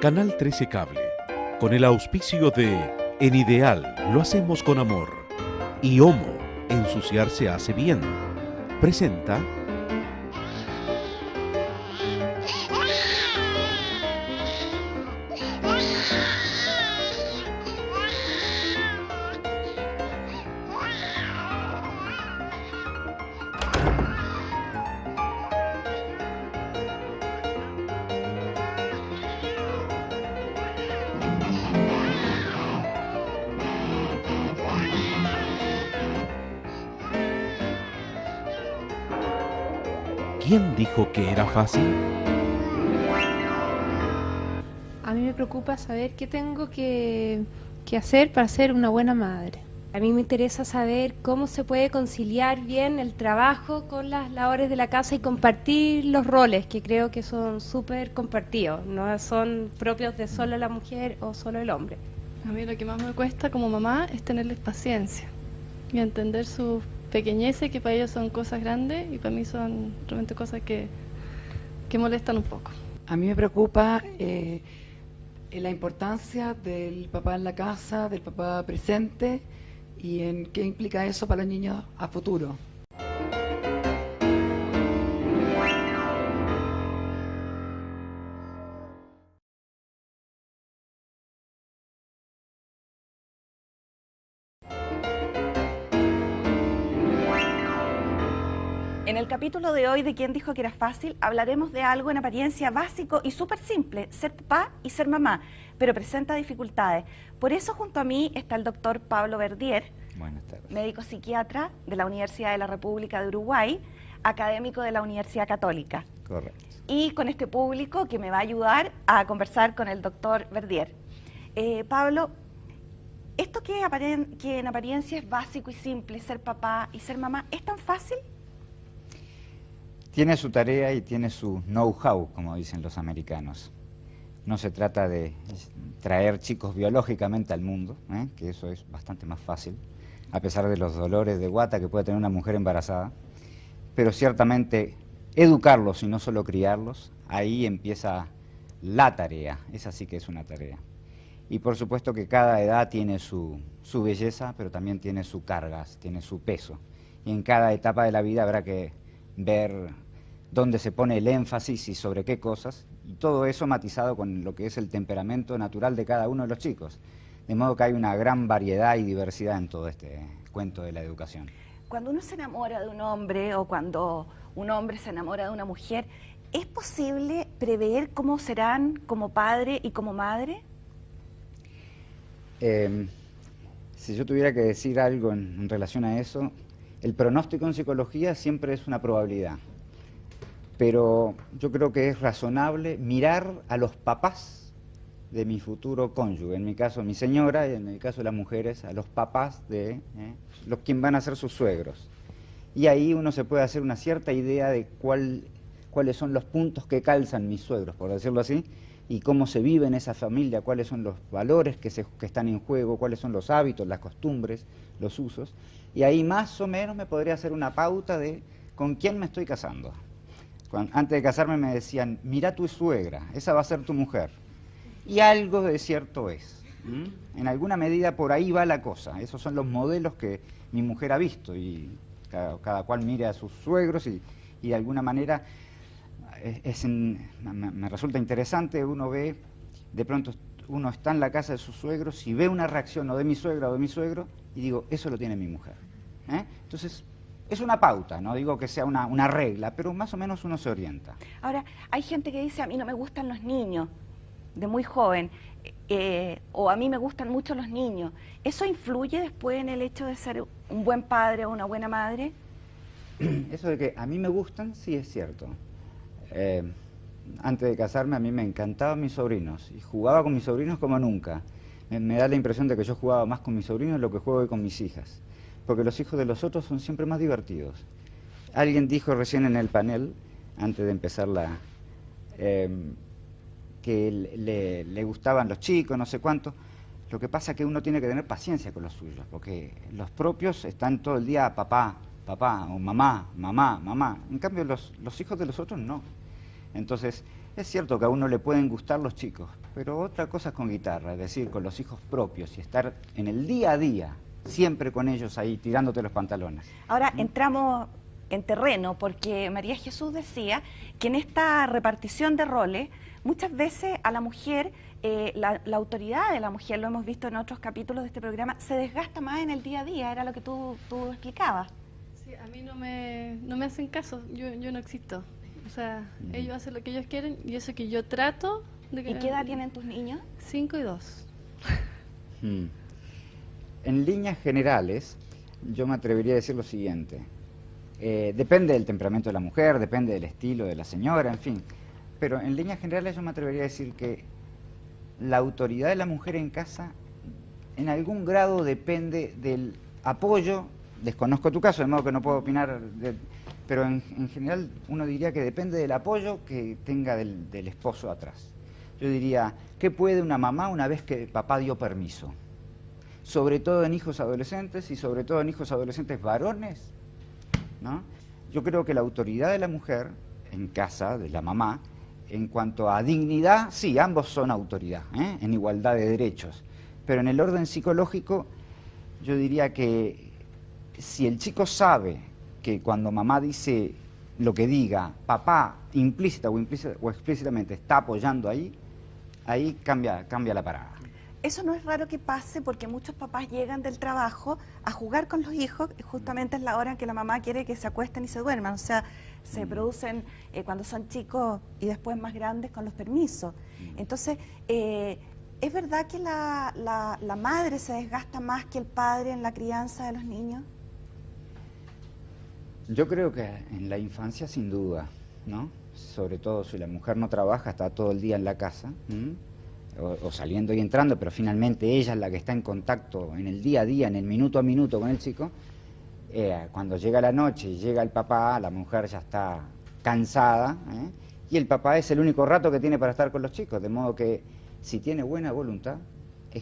Canal 13 Cable, con el auspicio de En Ideal, lo hacemos con amor, y Homo, ensuciarse hace bien, presenta ¿Quién dijo que era fácil? A mí me preocupa saber qué tengo que hacer para ser una buena madre. A mí me interesa saber cómo se puede conciliar bien el trabajo con las labores de la casa y compartir los roles, que creo que son súper compartidos, no son propios de solo la mujer o solo el hombre. A mí lo que más me cuesta como mamá es tenerles paciencia y entender sus pequeñeces, que para ellos son cosas grandes y para mí son realmente cosas que molestan un poco. A mí me preocupa la importancia del papá en la casa, del papá presente y en qué implica eso para los niños a futuro. En el capítulo de hoy de ¿Quién dijo que era fácil? Hablaremos de algo en apariencia básico y súper simple, ser papá y ser mamá, pero presenta dificultades. Por eso junto a mí está el doctor Pablo Verdier, médico psiquiatra de la Universidad de la República de Uruguay, académico de la Universidad Católica. Correcto. Y con este público que me va a ayudar a conversar con el doctor Verdier. Pablo, esto que en apariencia es básico y simple, ser papá y ser mamá, ¿es tan fácil? Tiene su tarea y tiene su know-how, como dicen los americanos. No se trata de traer chicos biológicamente al mundo, que eso es bastante más fácil, a pesar de los dolores de guata que puede tener una mujer embarazada, pero ciertamente educarlos y no solo criarlos, ahí empieza la tarea, esa sí que es una tarea. Y por supuesto que cada edad tiene su belleza, pero también tiene sus cargas, tiene su peso. Y en cada etapa de la vida habrá que ver dónde se pone el énfasis y sobre qué cosas, y todo eso matizado con lo que es el temperamento natural de cada uno de los chicos. De modo que hay una gran variedad y diversidad en todo este cuento de la educación. Cuando uno se enamora de un hombre o cuando un hombre se enamora de una mujer, ¿es posible prever cómo serán como padre y como madre? Si yo tuviera que decir algo en relación a eso, el pronóstico en psicología siempre es una probabilidad, pero yo creo que es razonable mirar a los papás de mi futuro cónyuge, en mi caso mi señora y en el caso de las mujeres a los papás de los quien van a ser sus suegros. Y ahí uno se puede hacer una cierta idea de cuáles son los puntos que calzan mis suegros, por decirlo así, y cómo se vive en esa familia, cuáles son los valores que están en juego, cuáles son los hábitos, las costumbres, los usos. Y ahí más o menos me podría hacer una pauta de con quién me estoy casando. Antes de casarme me decían, mira tu suegra, esa va a ser tu mujer. Y algo de cierto es. En alguna medida por ahí va la cosa. Esos son los modelos que mi mujer ha visto. Y cada cual mira a sus suegros y de alguna manera me resulta interesante. Uno ve, de pronto uno está en la casa de sus suegros y ve una reacción o de mi suegra o de mi suegro y digo, eso lo tiene mi mujer. Entonces, es una pauta, no digo que sea una regla, pero más o menos uno se orienta. Ahora, hay gente que dice, a mí no me gustan los niños, de muy joven, o a mí me gustan mucho los niños. ¿Eso influye después en el hecho de ser un buen padre o una buena madre? Eso de que a mí me gustan, sí es cierto. Antes de casarme a mí me encantaban mis sobrinos, y jugaba con mis sobrinos como nunca. Me da la impresión de que yo jugaba más con mis sobrinos de lo que juego hoy con mis hijas, porque los hijos de los otros son siempre más divertidos. Alguien dijo recién en el panel, antes de empezar que le gustaban los chicos, no sé cuánto. Lo que pasa es que uno tiene que tener paciencia con los suyos, porque los propios están todo el día papá, papá, o mamá, mamá, mamá. En cambio, los hijos de los otros no. Entonces, Es cierto que a uno le pueden gustar los chicos, pero otra cosa es con guitarra, es decir, con los hijos propios y estar en el día a día, siempre con ellos ahí, tirándote los pantalones. Ahora entramos en terreno, porque María Jesús decía que en esta repartición de roles, muchas veces a la mujer, la autoridad de la mujer, lo hemos visto en otros capítulos de este programa, se desgasta más en el día a día, era lo que tú explicabas. Sí, a mí no me hacen caso, yo no existo. O sea, ellos hacen lo que ellos quieren y eso que yo trato de que... ¿Y qué edad tienen tus niños? 5 y 2. En líneas generales, yo me atrevería a decir lo siguiente. Depende del temperamento de la mujer, depende del estilo de la señora, en fin. Pero en líneas generales yo me atrevería a decir que la autoridad de la mujer en casa en algún grado depende del apoyo. Desconozco tu caso, de modo que no puedo opinar, pero en general uno diría que depende del apoyo que tenga del esposo atrás. Yo diría, ¿qué puede una mamá una vez que papá dio permiso? Sobre todo en hijos adolescentes y sobre todo en hijos adolescentes varones, ¿no? Yo creo que la autoridad de la mujer en casa, de la mamá, en cuanto a dignidad, sí, ambos son autoridad, en igualdad de derechos. Pero en el orden psicológico, yo diría que si el chico sabe que cuando mamá dice lo que diga, papá implícita o explícitamente está apoyando ahí cambia la parada. Eso no es raro que pase porque muchos papás llegan del trabajo a jugar con los hijos y justamente es la hora en que la mamá quiere que se acuesten y se duerman. O sea, se producen cuando son chicos y después más grandes con los permisos. Entonces, ¿es verdad que la madre se desgasta más que el padre en la crianza de los niños? Yo creo que en la infancia sin duda, ¿no? Sobre todo si la mujer no trabaja, está todo el día en la casa, o saliendo y entrando, pero finalmente ella es la que está en contacto en el día a día, en el minuto a minuto con el chico. Cuando llega la noche y llega el papá, la mujer ya está cansada, y el papá es el único rato que tiene para estar con los chicos, de modo que si tiene buena voluntad,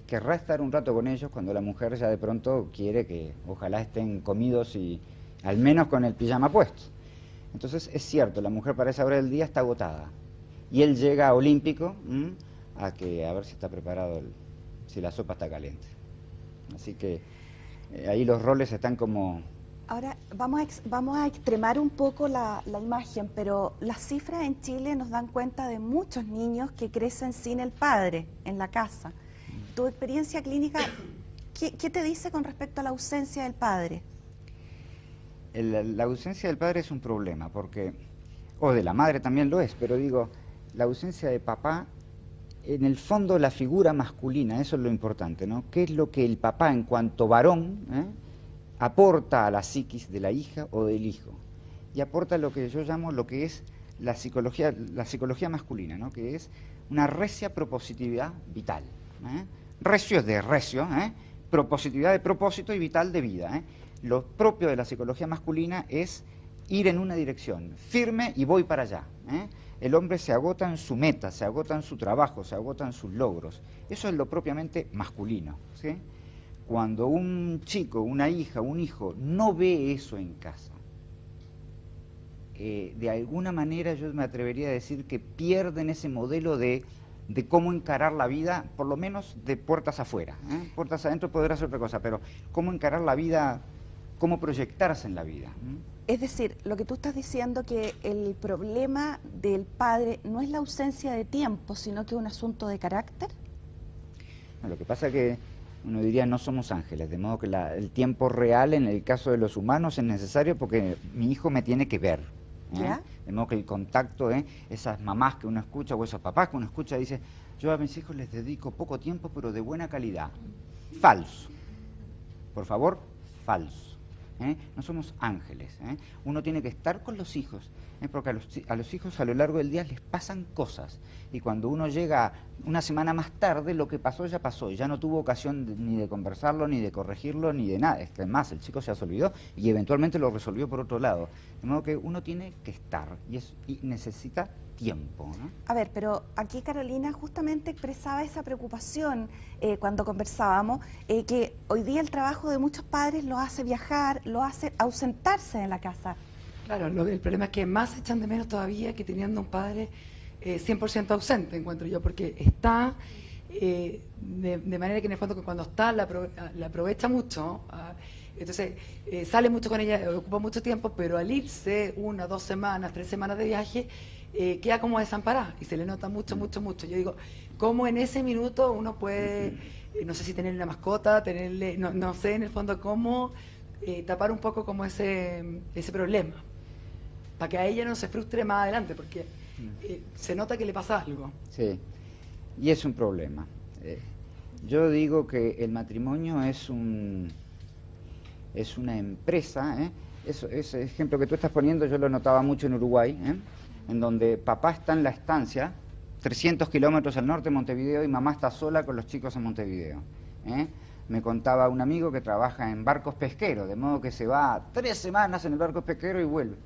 querrá estar un rato con ellos cuando la mujer ya de pronto quiere que ojalá estén comidos y al menos con el pijama puesto. Entonces es cierto, la mujer para esa hora del día está agotada y él llega olímpico a ver si está preparado, si la sopa está caliente. Así que ahí los roles están como... Ahora vamos a extremar un poco la imagen, pero las cifras en Chile nos dan cuenta de muchos niños que crecen sin el padre en la casa. Tu experiencia clínica, ¿qué te dice con respecto a la ausencia del padre? La ausencia del padre es un problema, porque, o de la madre también lo es, pero digo, la ausencia de papá, en el fondo la figura masculina, eso es lo importante, ¿no? ¿Qué es lo que el papá en cuanto varón aporta a la psiquis de la hija o del hijo? Y aporta lo que yo llamo lo que es la psicología masculina, ¿no? Que es una recia propositividad vital. Recio es de recio, propositividad de propósito y vital de vida. Lo propio de la psicología masculina es ir en una dirección, firme y voy para allá. El hombre se agota en su meta, se agota en su trabajo, se agota en sus logros. Eso es lo propiamente masculino, ¿sí? Cuando un chico, una hija, un hijo no ve eso en casa, de alguna manera yo me atrevería a decir que pierden ese modelo de cómo encarar la vida, por lo menos de puertas afuera. Puertas adentro podrá ser otra cosa, pero cómo encarar la vida, cómo proyectarse en la vida. Es decir, lo que tú estás diciendo que el problema del padre no es la ausencia de tiempo, sino que es un asunto de carácter. No, lo que pasa es que uno diría no somos ángeles, de modo que el tiempo real en el caso de los humanos es necesario porque mi hijo me tiene que ver. ¿Ya? De modo que el contacto, esas mamás que uno escucha o esos papás que uno escucha, dice, yo a mis hijos les dedico poco tiempo pero de buena calidad. Falso. Por favor, falso. No somos ángeles. Uno tiene que estar con los hijos, porque a los hijos a lo largo del día les pasan cosas. Y cuando uno llega una semana más tarde, lo que pasó ya pasó. Y ya no tuvo ocasión ni de conversarlo, ni de corregirlo, ni de nada. Es más, el chico ya se olvidó y eventualmente lo resolvió por otro lado. De modo que uno tiene que estar y necesita tiempo, ¿no? A ver, pero aquí Carolina justamente expresaba esa preocupación cuando conversábamos, que hoy día el trabajo de muchos padres lo hace viajar, lo hace ausentarse de la casa. Claro, el problema es que más echan de menos todavía que teniendo un padre 100% ausente, encuentro yo, porque está de manera que en el fondo que cuando está la aprovecha mucho, entonces sale mucho con ella, ocupa mucho tiempo, pero al irse 1, 2 semanas, 3 semanas de viaje, queda como desamparada y se le nota mucho, mucho, mucho. Yo digo, ¿cómo en ese minuto uno puede, no sé si tenerle una mascota, tenerle, no sé en el fondo cómo tapar un poco como ese problema, para que a ella no se frustre más adelante, porque se nota que le pasa algo. Sí, y es un problema. Yo digo que el matrimonio es una empresa, ese ejemplo que tú estás poniendo yo lo notaba mucho en Uruguay, en donde papá está en la estancia, 300 kilómetros al norte de Montevideo, y mamá está sola con los chicos en Montevideo. Me contaba un amigo que trabaja en barcos pesqueros, de modo que se va 3 semanas en el barco pesquero y vuelve.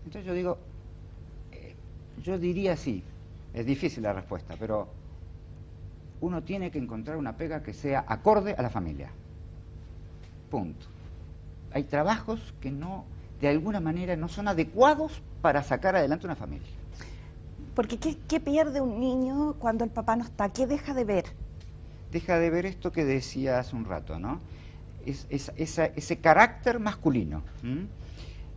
Entonces yo digo, yo diría sí, es difícil la respuesta, pero uno tiene que encontrar una pega que sea acorde a la familia. Punto. Hay trabajos que no, de alguna manera, no son adecuados para sacar adelante una familia. Porque ¿qué pierde un niño cuando el papá no está? ¿Qué deja de ver? Deja de ver esto que decía hace un rato, ¿no? Ese carácter masculino.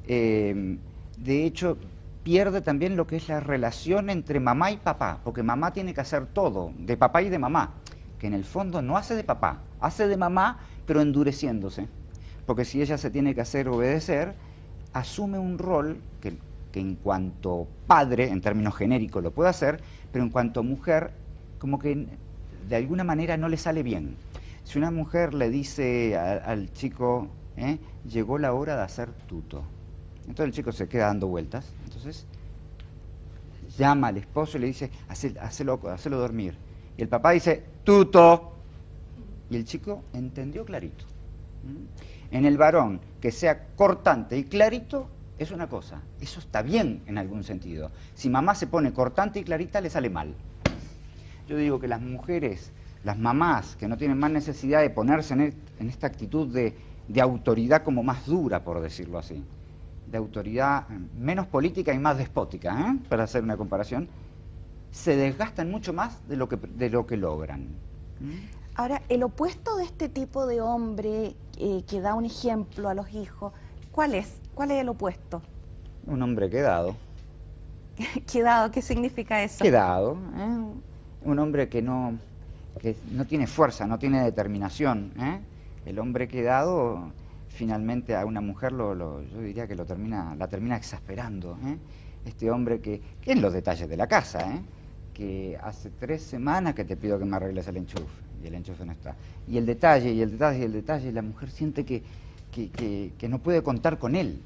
De hecho, pierde también lo que es la relación entre mamá y papá, porque mamá tiene que hacer todo, de papá y de mamá, que en el fondo no hace de papá, hace de mamá, pero endureciéndose. Porque si ella se tiene que hacer obedecer, asume un rol que en cuanto padre, en términos genéricos, lo puede hacer, pero en cuanto mujer, como que de alguna manera no le sale bien. Si una mujer le dice al chico, llegó la hora de hacer tuto, entonces el chico se queda dando vueltas, entonces llama al esposo y le dice, hacelo dormir. Y el papá dice, tuto, y el chico entendió clarito. En el varón, que sea cortante y clarito, es una cosa, eso está bien en algún sentido. Si mamá se pone cortante y clarita, le sale mal. Yo digo que las mujeres, las mamás, que no tienen más necesidad de ponerse en esta actitud de autoridad como más dura, por decirlo así, de autoridad menos política y más despótica, para hacer una comparación, se desgastan mucho más de lo que logran. Ahora, el opuesto de este tipo de hombre que da un ejemplo a los hijos, ¿cuál es? ¿Cuál es el opuesto? Un hombre quedado. ¿Quedado? ¿Qué significa eso? Quedado, un hombre que no tiene fuerza, no tiene determinación. El hombre quedado, finalmente a una mujer yo diría que la termina exasperando. Este hombre que en los detalles de la casa, que hace 3 semanas que te pido que me arregles el enchufe, y el enchufe no está. Y el detalle, y el detalle, y el detalle, la mujer siente que no puede contar con él.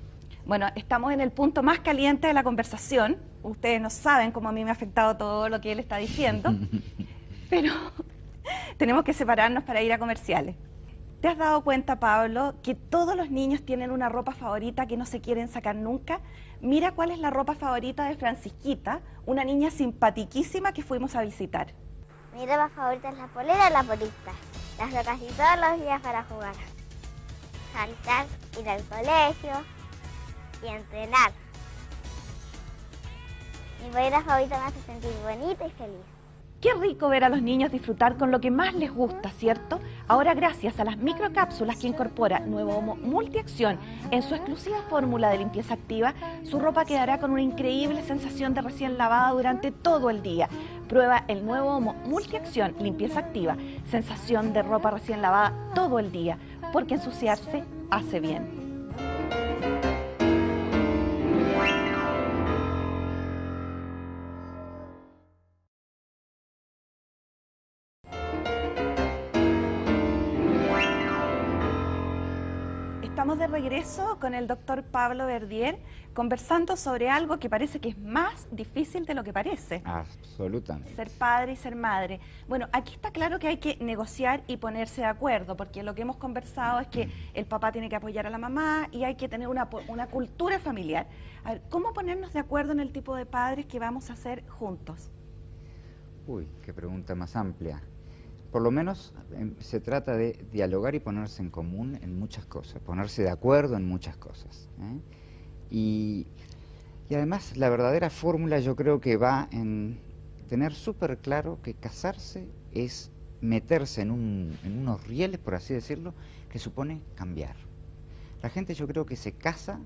Bueno, estamos en el punto más caliente de la conversación. Ustedes no saben cómo a mí me ha afectado todo lo que él está diciendo, pero tenemos que separarnos para ir a comerciales. ¿Te has dado cuenta, Pablo, que todos los niños tienen una ropa favorita que no se quieren sacar nunca? Mira cuál es la ropa favorita de Francisquita, una niña simpatiquísima que fuimos a visitar. Mi ropa favorita es la polera y la polista. Las veo casi todos los días para jugar. Saltar, ir al colegio y entrenar. Mi polera favorita me hace sentir bonita y feliz. Qué rico ver a los niños disfrutar con lo que más les gusta, ¿cierto? Ahora, gracias a las microcápsulas que incorpora Nuevo Omo Multiacción en su exclusiva fórmula de limpieza activa, su ropa quedará con una increíble sensación de recién lavada durante todo el día. Prueba el Nuevo Omo Multiacción Limpieza Activa, sensación de ropa recién lavada todo el día, porque ensuciarse hace bien. Estamos de regreso con el doctor Pablo Verdier conversando sobre algo que parece que es más difícil de lo que parece. Absolutamente. Ser padre y ser madre. Bueno, aquí está claro que hay que negociar y ponerse de acuerdo, porque lo que hemos conversado es que el papá tiene que apoyar a la mamá y hay que tener una cultura familiar. A ver, ¿cómo ponernos de acuerdo en el tipo de padres que vamos a hacer juntos? Uy, qué pregunta más amplia. Por lo menos se trata de dialogar y ponerse en común en muchas cosas, ponerse de acuerdo en muchas cosas. Y Y además la verdadera fórmula yo creo que va en tener súper claro que casarse es meterse en unos rieles, por así decirlo, que supone cambiar. La gente yo creo que se casa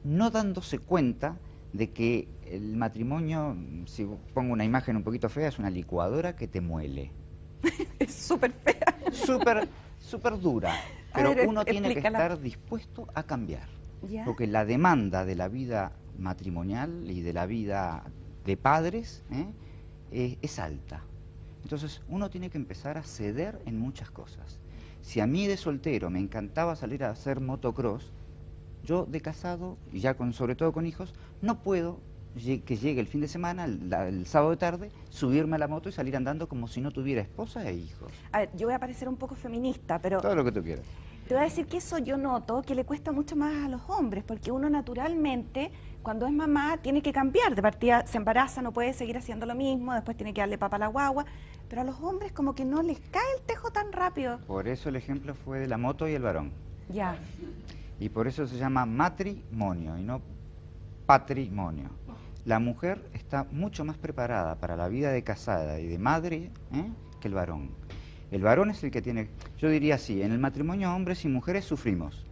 no dándose cuenta de que el matrimonio, si pongo una imagen un poquito fea, es una licuadora que te muele. Es súper fea. Súper dura. Pero ver, uno tiene que explícala. estar dispuesto a cambiar. ¿Ya? Porque la demanda de la vida matrimonial y de la vida de padres es alta. Entonces uno tiene que empezar a ceder en muchas cosas. Si a mí de soltero me encantaba salir a hacer motocross, yo de casado, y ya sobre todo con hijos, no puedo que llegue el fin de semana, el sábado de tarde, subirme a la moto y salir andando como si no tuviera esposa e hijos. A ver, yo voy a parecer un poco feminista, pero Todo lo que tú quieras. te voy a decir que eso yo noto que le cuesta mucho más a los hombres, porque uno naturalmente, cuando es mamá, tiene que cambiar. De partida se embaraza, no puede seguir haciendo lo mismo, después tiene que darle papa a la guagua, pero a los hombres como que no les cae el tejo tan rápido. Por eso el ejemplo fue de la moto y el varón. Ya. Y por eso se llama matrimonio y no patrimonio. La mujer está mucho más preparada para la vida de casada y de madre que el varón. El varón es el que tiene, yo diría así, en el matrimonio hombres y mujeres sufrimos.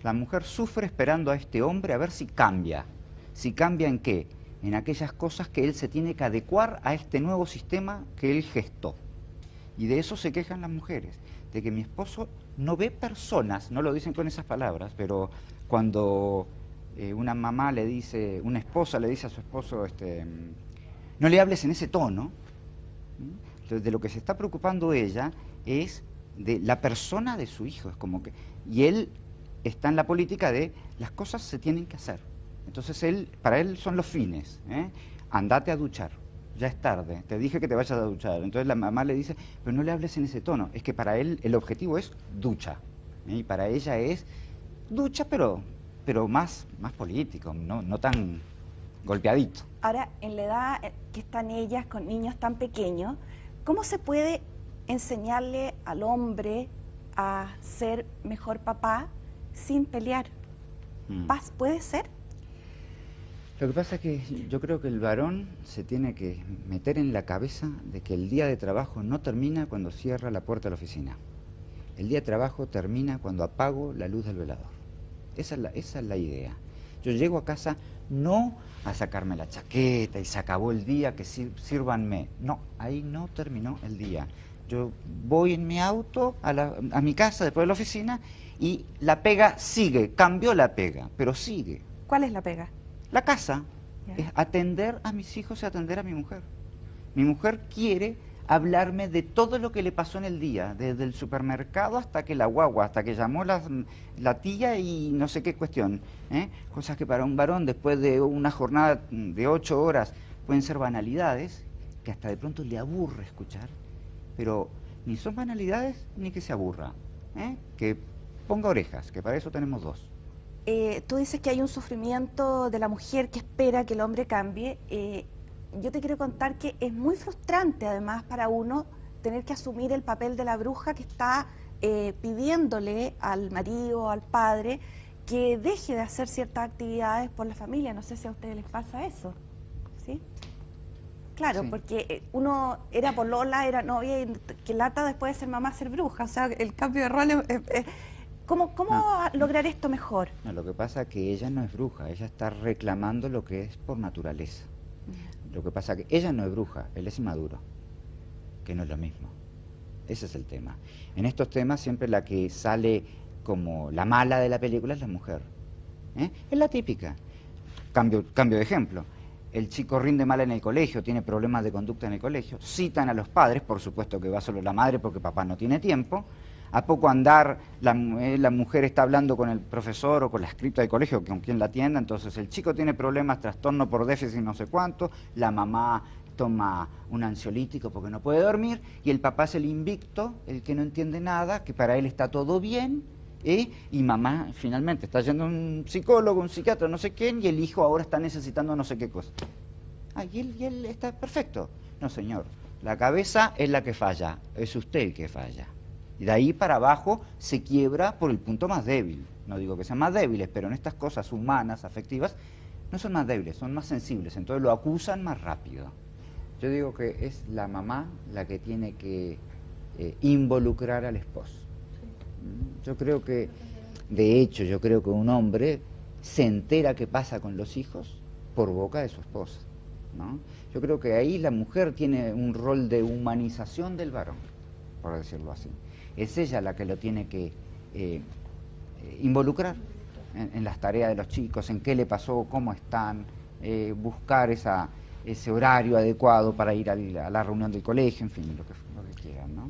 La mujer sufre esperando a este hombre a ver si cambia. ¿Si cambia en qué? En aquellas cosas que él se tiene que adecuar a este nuevo sistema que él gestó. Y de eso se quejan las mujeres, de que mi esposo no ve personas, no lo dicen con esas palabras, pero cuando una mamá le dice, una esposa le dice a su esposo, no le hables en ese tono. Entonces, de lo que se está preocupando ella es de la persona de su hijo, es como que, y él está en la política de las cosas se tienen que hacer. Entonces para él son los fines, andate a duchar. Ya es tarde, te dije que te vayas a duchar. Entonces la mamá le dice, pero no le hables en ese tono. Es que para él el objetivo es ducha. Y para ella es ducha, pero más político, no tan golpeadito. Ahora, en la edad que están ellas con niños tan pequeños, ¿cómo se puede enseñarle al hombre a ser mejor papá sin pelear? ¿Puede ser? Lo que pasa es que yo creo que el varón se tiene que meter en la cabeza de que el día de trabajo no termina cuando cierra la puerta de la oficina. El día de trabajo termina cuando apago la luz del velador. Esa es la idea. Yo llego a casa no a sacarme la chaqueta y se acabó el día, que sírvanme. No, ahí no terminó el día. Yo voy en mi auto a mi casa después de la oficina y la pega sigue, cambió la pega, pero sigue. ¿Cuál es la pega? La casa Ya. es atender a mis hijos y atender a mi mujer. Mi mujer quiere hablarme de todo lo que le pasó en el día, desde el supermercado hasta que la guagua, hasta que llamó la tía y no sé qué cuestión. Cosas que para un varón, después de una jornada de 8 horas, pueden ser banalidades, que hasta de pronto le aburre escuchar, pero ni son banalidades ni que se aburra. Que ponga orejas, que para eso tenemos dos. Tú dices que hay un sufrimiento de la mujer que espera que el hombre cambie. Yo te quiero contar que es muy frustrante además para uno tener que asumir el papel de la bruja que está pidiéndole al marido, al padre, que deje de hacer ciertas actividades por la familia. No sé si a ustedes les pasa eso, ¿sí? Claro, Sí. porque uno era polola, era novia, y que lata después de ser mamá, ser bruja. O sea, el cambio de roles... ¿Cómo lograr esto mejor? No, lo que pasa es que ella no es bruja, ella está reclamando lo que es por naturaleza. Lo que pasa es que ella no es bruja, él es inmaduro, que no es lo mismo. Ese es el tema. En estos temas siempre la que sale como la mala de la película es la mujer. Es la típica. Cambio de ejemplo. El chico rinde mal en el colegio, tiene problemas de conducta en el colegio, citan a los padres, por supuesto que va solo la madre porque papá no tiene tiempo. A poco andar, la mujer está hablando con el profesor o con la escrita del colegio, con quien la atienda, entonces el chico tiene problemas, trastorno por déficit no sé cuánto, la mamá toma un ansiolítico porque no puede dormir, y el papá es el invicto, el que no entiende nada, que para él está todo bien, y mamá finalmente está yendo a un psicólogo, un psiquiatra, no sé quién, y el hijo ahora está necesitando no sé qué cosa. Y él está perfecto. No, señor, la cabeza es la que falla, es usted el que falla. Y de ahí para abajo se quiebra por el punto más débil. No digo que sean más débiles, pero en estas cosas humanas, afectivas, no son más débiles, son más sensibles, entonces lo acusan más rápido. Yo digo que es la mamá la que tiene que involucrar al esposo. Yo creo que, de hecho, yo creo que un hombre se entera qué pasa con los hijos por boca de su esposa, ¿no? Yo creo que ahí la mujer tiene un rol de humanización del varón, por decirlo así. Es ella la que lo tiene que involucrar en las tareas de los chicos, en qué le pasó, cómo están, buscar ese horario adecuado para ir a la reunión del colegio, en fin, lo que quieran, ¿no?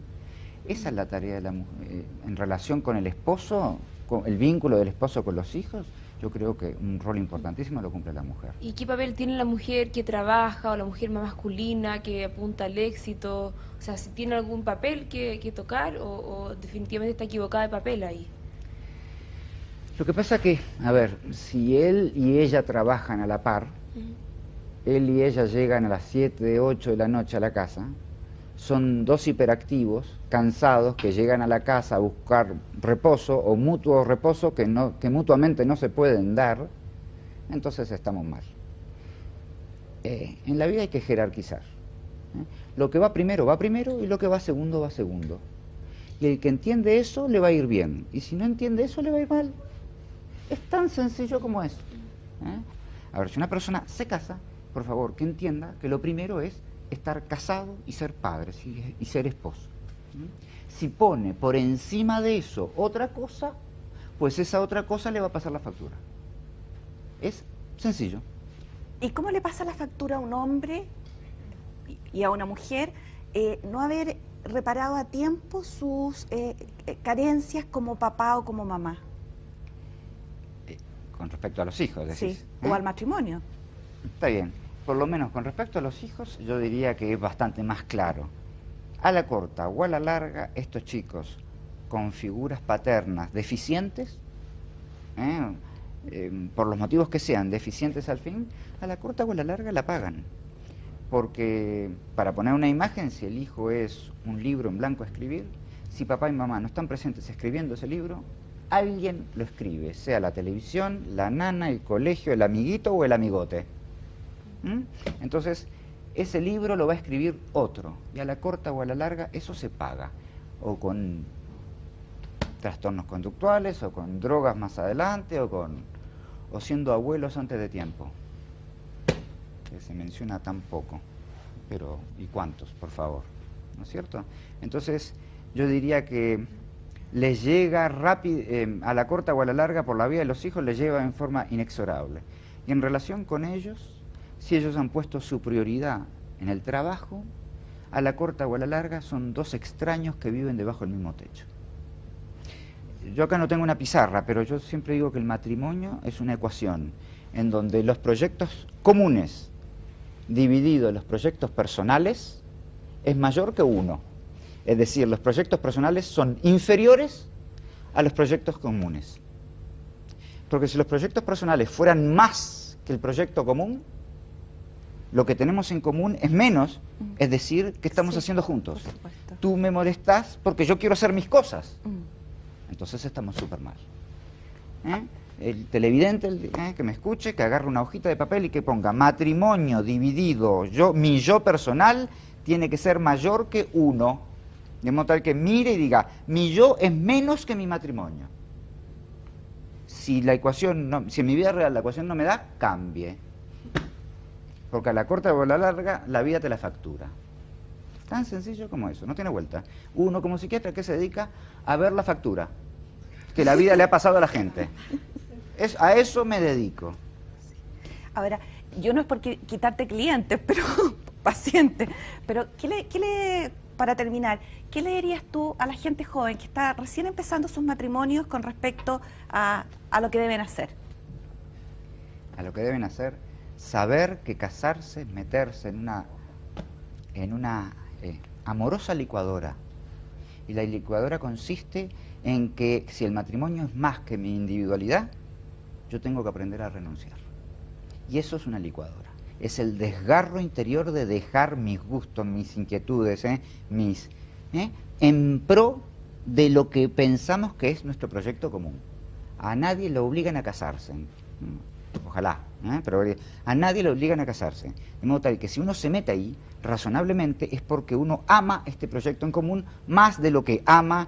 Esa es la tarea de la mujer. En relación con el esposo, con el vínculo del esposo con los hijos, yo creo que un rol importantísimo lo cumple la mujer. ¿Y qué papel tiene la mujer que trabaja o la mujer más masculina que apunta al éxito? O sea, si tiene algún papel que tocar o definitivamente está equivocada de papel ahí. Lo que pasa que, a ver, si él y ella trabajan a la par, él y ella llegan a las 7, 8 de la noche a la casa, son dos hiperactivos, cansados, que llegan a la casa a buscar reposo o mutuo reposo que mutuamente no se pueden dar, entonces estamos mal. En la vida hay que jerarquizar. Lo que va primero y lo que va segundo. Y el que entiende eso le va a ir bien, y si no entiende eso le va a ir mal. Es tan sencillo como eso. A ver, si una persona se casa, por favor, que entienda que lo primero es estar casado y ser padre y ser esposo. Si pone por encima de eso otra cosa, pues esa otra cosa le va a pasar la factura. Es sencillo. ¿Y cómo le pasa la factura a un hombre y a una mujer no haber reparado a tiempo sus carencias como papá o como mamá? Con respecto a los hijos, decís. Sí, o al matrimonio. Está bien. Por lo menos con respecto a los hijos, yo diría que es bastante más claro. A la corta o a la larga, estos chicos con figuras paternas deficientes, por los motivos que sean deficientes al fin, a la corta o a la larga la pagan. Porque, para poner una imagen, si el hijo es un libro en blanco a escribir, si papá y mamá no están presentes escribiendo ese libro, alguien lo escribe, sea la televisión, la nana, el colegio, el amiguito o el amigote. Entonces, ese libro lo va a escribir otro, y a la corta o a la larga eso se paga, o con trastornos conductuales, o con drogas más adelante, o siendo abuelos antes de tiempo, que se menciona tan poco, pero ¿y cuántos, por favor? ¿No es cierto? Entonces, yo diría que les llega rápido, a la corta o a la larga, por la vida de los hijos, les lleva en forma inexorable. Y en relación con ellos, si ellos han puesto su prioridad en el trabajo, a la corta o a la larga son dos extraños que viven debajo del mismo techo. Yo acá no tengo una pizarra, pero yo siempre digo que el matrimonio es una ecuación en donde los proyectos comunes divididos en los proyectos personales es mayor que 1. Es decir, los proyectos personales son inferiores a los proyectos comunes. Porque si los proyectos personales fueran más que el proyecto común, lo que tenemos en común es menos, es decir, ¿qué estamos haciendo juntos? Tú me molestas porque yo quiero hacer mis cosas. Entonces estamos súper mal. El televidente que me escuche, que agarre una hojita de papel y que ponga matrimonio dividido, mi yo personal tiene que ser mayor que 1. De modo tal que mire y diga, mi yo es menos que mi matrimonio. Si la ecuación si en mi vida real la ecuación no me da, cambie. Porque a la corta o a la larga, la vida te la factura. Tan sencillo como eso, no tiene vuelta. Uno como psiquiatra que se dedica a ver la factura que la vida le ha pasado a la gente. A eso me dedico. Ahora, yo no es por quitarte clientes, pero pacientes, pero para terminar, ¿qué le dirías tú a la gente joven que está recién empezando sus matrimonios con respecto a lo que deben hacer? A lo que deben hacer, saber que casarse es meterse en una amorosa licuadora. Y la licuadora consiste en que si el matrimonio es más que mi individualidad, yo tengo que aprender a renunciar. Y eso es una licuadora. Es el desgarro interior de dejar mis gustos, mis inquietudes, en pro de lo que pensamos que es nuestro proyecto común. A nadie lo obligan a casarse. ojalá, pero a nadie le obligan a casarse. De modo tal que si uno se mete ahí, razonablemente es porque uno ama este proyecto en común más de lo que ama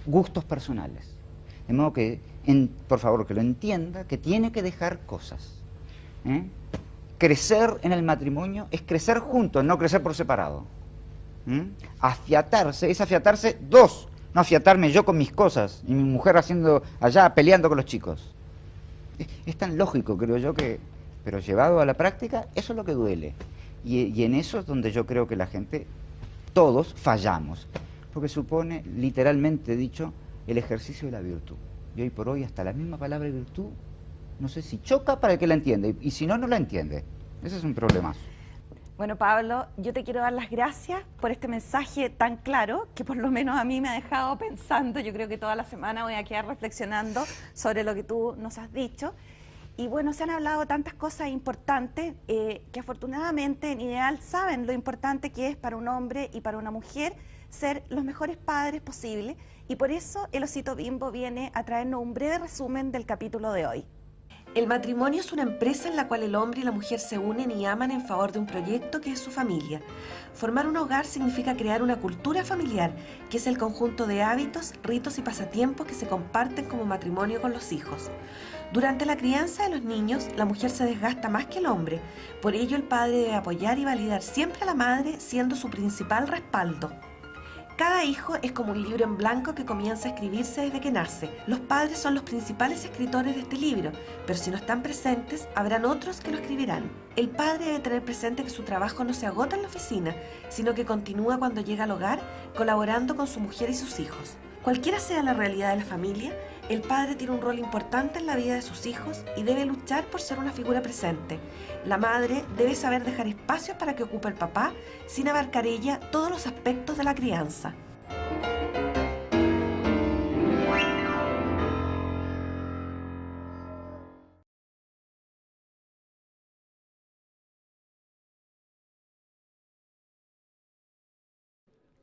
gustos personales. De modo que, por favor, que lo entienda, que tiene que dejar cosas. Crecer en el matrimonio es crecer juntos, no crecer por separado. Afiatarse es afiatarse dos, no afiatarme yo con mis cosas y mi mujer haciendo allá, peleando con los chicos. Es tan lógico, creo yo, que, pero llevado a la práctica, eso es lo que duele. Y en eso es donde yo creo que la gente, todos, fallamos. Porque supone, literalmente dicho, el ejercicio de la virtud. Y hoy por hoy hasta la misma palabra virtud, no sé si choca para el que la entiende, y si no, no la entiende. Ese es un problema. Bueno, Pablo, yo te quiero dar las gracias por este mensaje tan claro que por lo menos a mí me ha dejado pensando. Yo creo que toda la semana voy a quedar reflexionando sobre lo que tú nos has dicho. Y bueno, se han hablado tantas cosas importantes que afortunadamente en Ideal saben lo importante que es para un hombre y para una mujer ser los mejores padres posibles. Y por eso el Osito Bimbo viene a traernos un breve resumen del capítulo de hoy. El matrimonio es una empresa en la cual el hombre y la mujer se unen y aman en favor de un proyecto que es su familia. Formar un hogar significa crear una cultura familiar, que es el conjunto de hábitos, ritos y pasatiempos que se comparten como matrimonio con los hijos. Durante la crianza de los niños, la mujer se desgasta más que el hombre. Por ello, el padre debe apoyar y validar siempre a la madre, siendo su principal respaldo. Cada hijo es como un libro en blanco que comienza a escribirse desde que nace. Los padres son los principales escritores de este libro, pero si no están presentes, habrán otros que lo escribirán. El padre debe tener presente que su trabajo no se agota en la oficina, sino que continúa cuando llega al hogar, colaborando con su mujer y sus hijos. Cualquiera sea la realidad de la familia, el padre tiene un rol importante en la vida de sus hijos y debe luchar por ser una figura presente. La madre debe saber dejar espacios para que ocupe el papá, sin abarcar ella todos los aspectos de la crianza.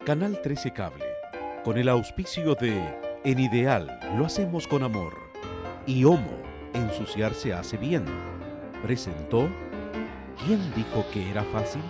Canal 13 Cable, con el auspicio de En Ideal lo hacemos con amor y Homo, ensuciarse hace bien, presentó ¿Quién dijo que era fácil?